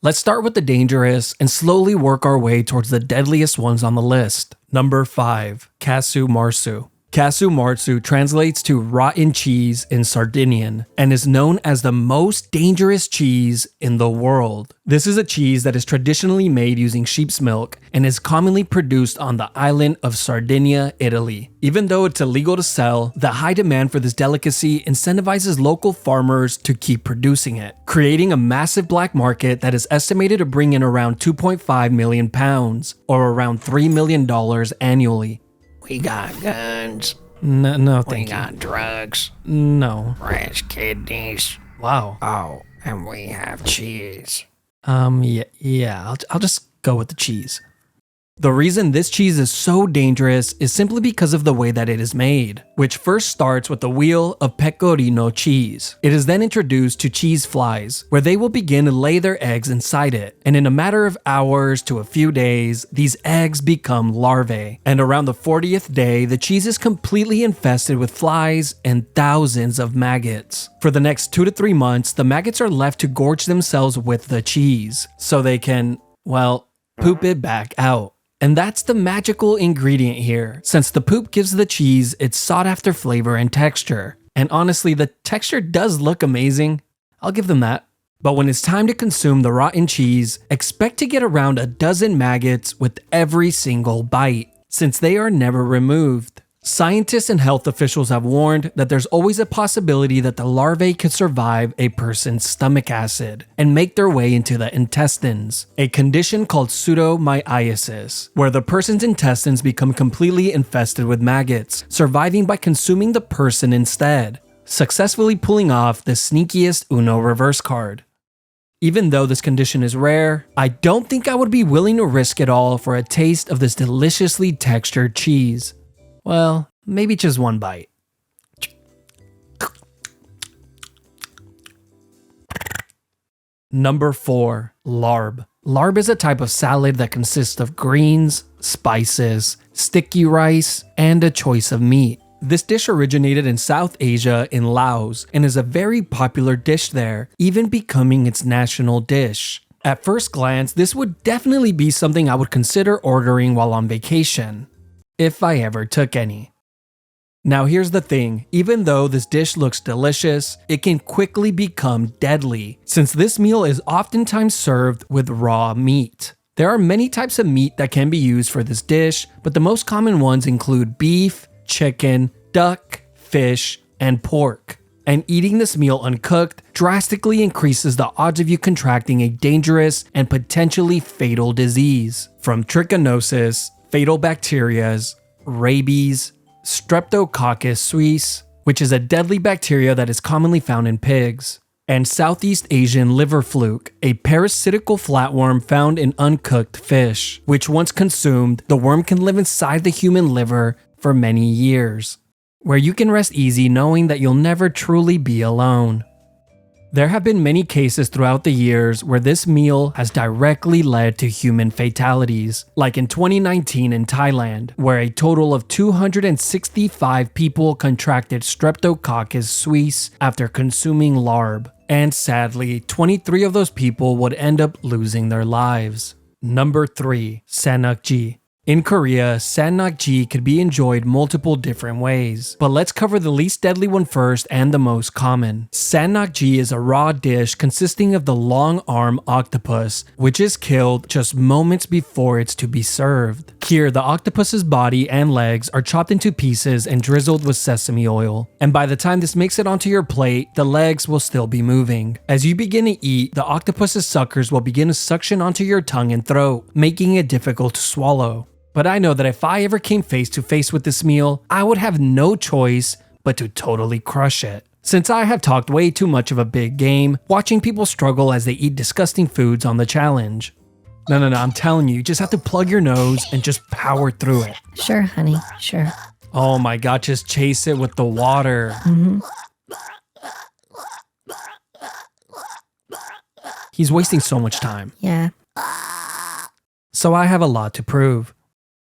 Let's start with the dangerous and slowly work our way towards the deadliest ones on the list. Number 5. Casu Martzu. Casu Martzu translates to rotten cheese in Sardinian and is known as the most dangerous cheese in the world. This is a cheese that is traditionally made using sheep's milk and is commonly produced on the island of Sardinia, Italy. Even though it's illegal to sell, the high demand for this delicacy incentivizes local farmers to keep producing it, creating a massive black market that is estimated to bring in around 2.5 million pounds, or around $3 million annually. We got guns. No, We thank you. got drugs. No. Fresh kidneys. Wow. Oh, and we have cheese. Yeah, I'll just go with the cheese. The reason this cheese is so dangerous is simply because of the way that it is made, which first starts with the wheel of pecorino cheese. It is then introduced to cheese flies, where they will begin to lay their eggs inside it, and in a matter of hours to a few days, these eggs become larvae. And around the 40th day, the cheese is completely infested with flies and thousands of maggots. For the next 2 to 3 months, the maggots are left to gorge themselves with the cheese, so they can, well, poop it back out. And that's the magical ingredient here, since the poop gives the cheese its sought-after flavor and texture. And honestly, the texture does look amazing. I'll give them that. But when it's time to consume the rotten cheese, expect to get around a dozen maggots with every single bite, since they are never removed. Scientists and health officials have warned that there's always a possibility that the larvae could survive a person's stomach acid and make their way into the intestines, a condition called pseudomyiasis, where the person's intestines become completely infested with maggots, surviving by consuming the person instead, successfully pulling off the sneakiest Uno reverse card. Even though this condition is rare, I don't think I would be willing to risk it all for a taste of this deliciously textured cheese. Well, maybe just one bite. Number 4. Larb. Larb is a type of salad that consists of greens, spices, sticky rice, and a choice of meat. This dish originated in South Asia in Laos and is a very popular dish there, even becoming its national dish. At first glance, this would definitely be something I would consider ordering while on vacation, if I ever took any. Now here's the thing, even though this dish looks delicious, it can quickly become deadly, since this meal is oftentimes served with raw meat. There are many types of meat that can be used for this dish, but the most common ones include beef, chicken, duck, fish, and pork. And eating this meal uncooked drastically increases the odds of you contracting a dangerous and potentially fatal disease, from trichinosis, fatal bacterias, rabies, Streptococcus suis, which is a deadly bacteria that is commonly found in pigs, and Southeast Asian liver fluke, a parasitical flatworm found in uncooked fish, which once consumed, the worm can live inside the human liver for many years, where you can rest easy knowing that you'll never truly be alone. There have been many cases throughout the years where this meal has directly led to human fatalities, like in 2019 in Thailand, where a total of 265 people contracted Streptococcus suis after consuming larb, and sadly, 23 of those people would end up losing their lives. Number 3. San-Nakji. In Korea, San-Nakji could be enjoyed multiple different ways, but let's cover the least deadly one first and the most common. San-Nakji is a raw dish consisting of the long arm octopus, which is killed just moments before it's to be served. Here, the octopus's body and legs are chopped into pieces and drizzled with sesame oil, and by the time this makes it onto your plate, the legs will still be moving. As you begin to eat, the octopus's suckers will begin to suction onto your tongue and throat, making it difficult to swallow. But I know that if I ever came face to face with this meal, I would have no choice but to totally crush it. Since I have talked way too much of a big game, watching people struggle as they eat disgusting foods on the challenge. No, I'm telling you, you just have to plug your nose and just power through it. Sure, honey, sure. Oh my god, just chase it with the water. Mm-hmm. He's wasting so much time. Yeah. So I have a lot to prove.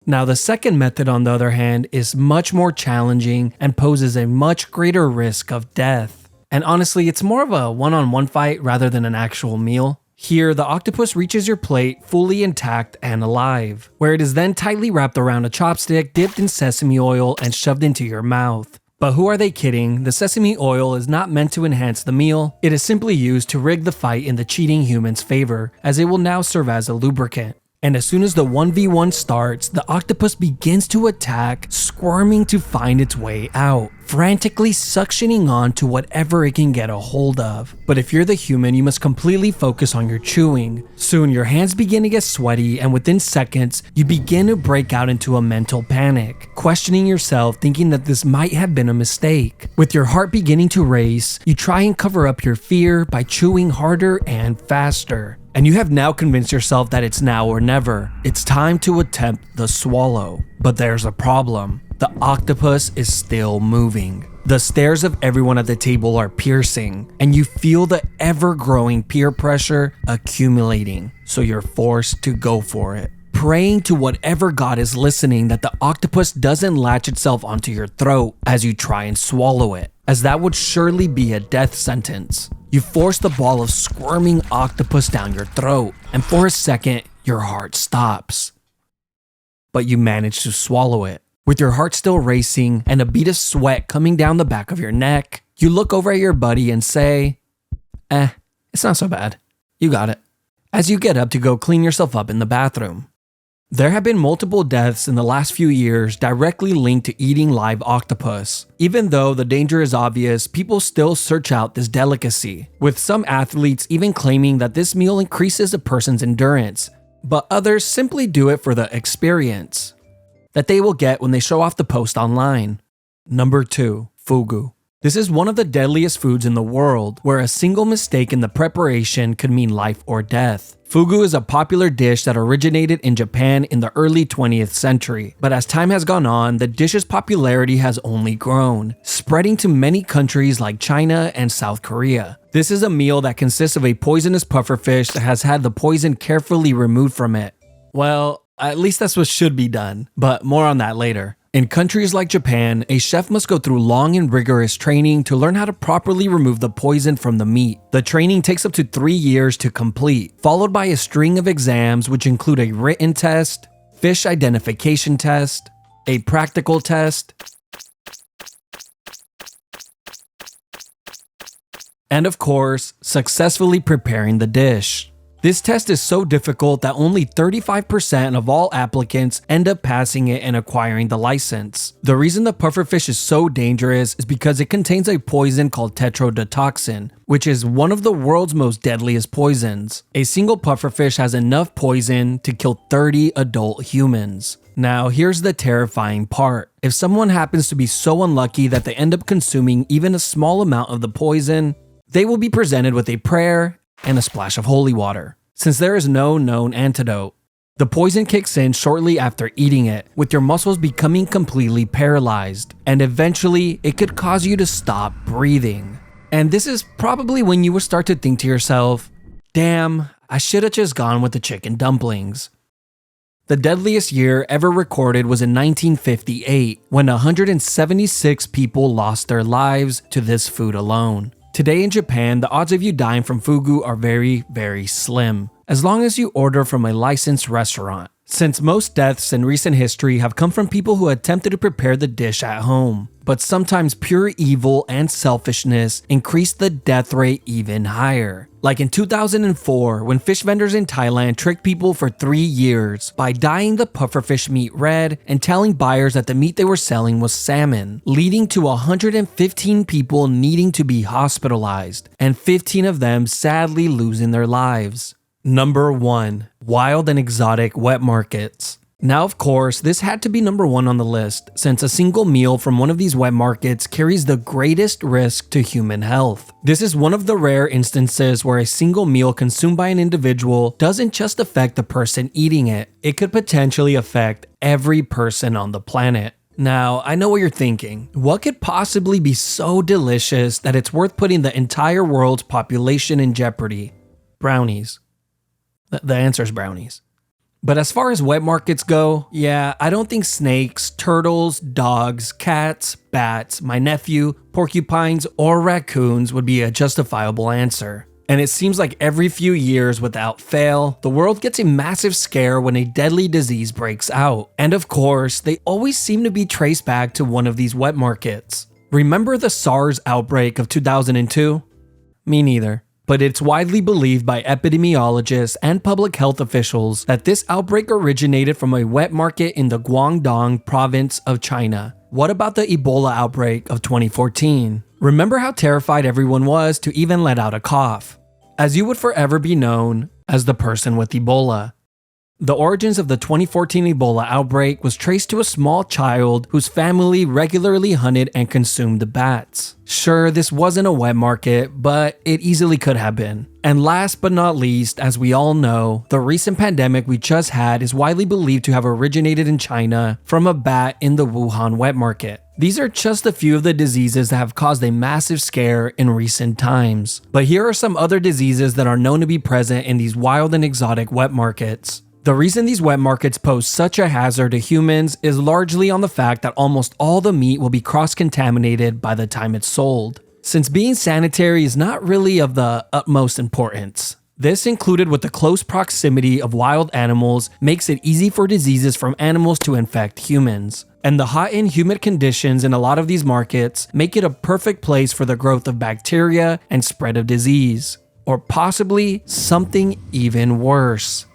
Now, the second method, on the other hand, is much more challenging and poses a much greater risk of death. And honestly, it's more of a one-on-one fight rather than an actual meal. Here, the octopus reaches your plate fully intact and alive, where it is then tightly wrapped around a chopstick, dipped in sesame oil, and shoved into your mouth. But who are they kidding? The sesame oil is not meant to enhance the meal. It is simply used to rig the fight in the cheating human's favor, as it will now serve as a lubricant. And as soon as the 1v1 starts, the octopus begins to attack, squirming to find its way out, frantically suctioning on to whatever it can get a hold of. But if you're the human, you must completely focus on your chewing. Soon your hands begin to get sweaty, and within seconds, you begin to break out into a mental panic, questioning yourself, thinking that this might have been a mistake. With your heart beginning to race, you try and cover up your fear by chewing harder and faster. And you have now convinced yourself that it's now or never. It's time to attempt the swallow. But there's a problem. The octopus is still moving. The stares of everyone at the table are piercing, and you feel the ever-growing peer pressure accumulating, so you're forced to go for it. Praying to whatever god is listening that the octopus doesn't latch itself onto your throat as you try and swallow it, as that would surely be a death sentence. You force the ball of squirming octopus down your throat, and for a second, your heart stops. But you manage to swallow it. With your heart still racing and a bead of sweat coming down the back of your neck, you look over at your buddy and say, it's not so bad. You got it. As you get up to go clean yourself up in the bathroom. There have been multiple deaths in the last few years directly linked to eating live octopus. Even though the danger is obvious, people still search out this delicacy, with some athletes even claiming that this meal increases a person's endurance, but others simply do it for the experience that they will get when they show off the post online. Number 2, Fugu. This is one of the deadliest foods in the world, where a single mistake in the preparation could mean life or death. Fugu is a popular dish that originated in Japan in the early 20th century, but as time has gone on, the dish's popularity has only grown, spreading to many countries like China and South Korea. This is a meal that consists of a poisonous pufferfish that has had the poison carefully removed from it. Well, at least that's what should be done, but more on that later. In countries like Japan, a chef must go through long and rigorous training to learn how to properly remove the poison from the meat. The training takes up to 3 years to complete, followed by a string of exams which include a written test, fish identification test, a practical test, and of course, successfully preparing the dish. This test is so difficult that only 35% of all applicants end up passing it and acquiring the license. The reason the pufferfish is so dangerous is because it contains a poison called tetrodotoxin, which is one of the world's most deadliest poisons. A single pufferfish has enough poison to kill 30 adult humans. Now, here's the terrifying part. If someone happens to be so unlucky that they end up consuming even a small amount of the poison, they will be presented with a prayer and a splash of holy water, since there is no known antidote. The poison kicks in shortly after eating it, with your muscles becoming completely paralyzed, and eventually it could cause you to stop breathing. And this is probably when you will start to think to yourself, damn, I should have just gone with the chicken dumplings. The deadliest year ever recorded was in 1958, when 176 people lost their lives to this food alone. Today in Japan, the odds of you dying from fugu are very, very slim, as long as you order from a licensed restaurant, since most deaths in recent history have come from people who attempted to prepare the dish at home. But sometimes pure evil and selfishness increase the death rate even higher. Like in 2004, when fish vendors in Thailand tricked people for 3 years by dyeing the pufferfish meat red and telling buyers that the meat they were selling was salmon, leading to 115 people needing to be hospitalized, and 15 of them sadly losing their lives. Number 1. Wild and exotic wet markets. Now, of course, this had to be number 1 on the list, since a single meal from one of these wet markets carries the greatest risk to human health. This is one of the rare instances where a single meal consumed by an individual doesn't just affect the person eating it, it could potentially affect every person on the planet. Now, I know what you're thinking. What could possibly be so delicious that it's worth putting the entire world's population in jeopardy? Brownies. The answer is brownies. But as far as wet markets go, yeah, I don't think snakes, turtles, dogs, cats, bats, my nephew, porcupines, or raccoons would be a justifiable answer. And it seems like every few years without fail, the world gets a massive scare when a deadly disease breaks out. And of course, they always seem to be traced back to one of these wet markets. Remember the SARS outbreak of 2002? Me neither. But it's widely believed by epidemiologists and public health officials that this outbreak originated from a wet market in the Guangdong province of China. What about the Ebola outbreak of 2014? Remember how terrified everyone was to even let out a cough, as you would forever be known as the person with Ebola. The origins of the 2014 Ebola outbreak was traced to a small child whose family regularly hunted and consumed the bats. Sure, this wasn't a wet market, but it easily could have been. And last but not least, as we all know, the recent pandemic we just had is widely believed to have originated in China from a bat in the Wuhan wet market. These are just a few of the diseases that have caused a massive scare in recent times. But here are some other diseases that are known to be present in these wild and exotic wet markets. The reason these wet markets pose such a hazard to humans is largely on the fact that almost all the meat will be cross-contaminated by the time it's sold, since being sanitary is not really of the utmost importance. This, included with the close proximity of wild animals, makes it easy for diseases from animals to infect humans. And the hot and humid conditions in a lot of these markets make it a perfect place for the growth of bacteria and spread of disease. Or possibly something even worse.